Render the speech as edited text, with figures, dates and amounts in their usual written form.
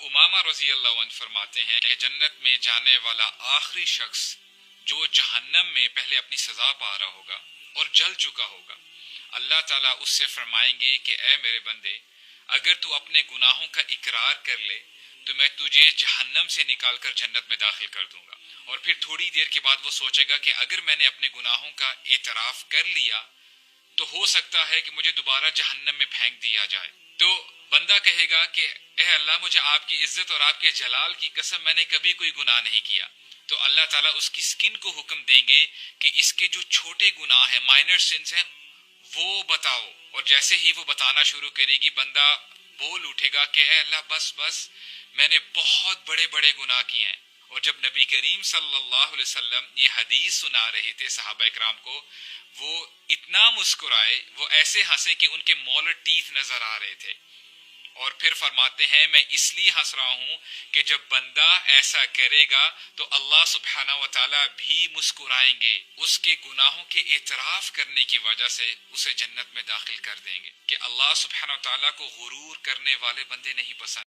امامہ رضی اللہ عنہ فرماتے ہیں کہ جنت میں جانے والا آخری شخص جو جہنم میں پہلے اپنی سزا پا رہا ہوگا اور جل چکا ہوگا، اللہ تعالیٰ اس سے فرمائیں گے کہ اے میرے بندے، اگر تو اپنے گناہوں کا اقرار کر لے تو میں تجھے جہنم سے نکال کر جنت میں داخل کر دوں گا۔ اور پھر تھوڑی دیر کے بعد وہ سوچے گا کہ اگر میں نے اپنے گناہوں کا اعتراف کر لیا تو ہو سکتا ہے کہ مجھے دوبارہ جہنم میں پھینک دیا جائے۔ تو بندہ کہے گا کہ اے اللہ، مجھے آپ کی عزت اور آپ کے جلال کی قسم، میں نے کبھی کوئی گناہ نہیں کیا۔ تو اللہ تعالیٰ اس کی سکن کو حکم دیں گے کہ اس کے جو چھوٹے گناہ ہیں، مائنر سنز ہیں، وہ بتاؤ۔ اور جیسے ہی وہ بتانا شروع کرے گی، بندہ بول اٹھے گا کہ اے اللہ، بس بس، میں نے بہت بڑے بڑے گناہ کیے ہیں۔ اور جب نبی کریم صلی اللہ علیہ وسلم یہ حدیث سنا رہے تھے صحابہ اکرام کو، وہ اتنا مسکرائے، وہ ایسے ہنسے کہ ان کے مولر ٹیتھ نظر آ رہے تھے۔ اور پھر فرماتے ہیں میں اس لیے ہنس رہا ہوں کہ جب بندہ ایسا کرے گا تو اللہ سبحانہ و تعالیٰ بھی مسکرائیں گے، اس کے گناہوں کے اعتراف کرنے کی وجہ سے اسے جنت میں داخل کر دیں گے، کہ اللہ سبحانہ و تعالیٰ کو غرور کرنے والے بندے نہیں پسند۔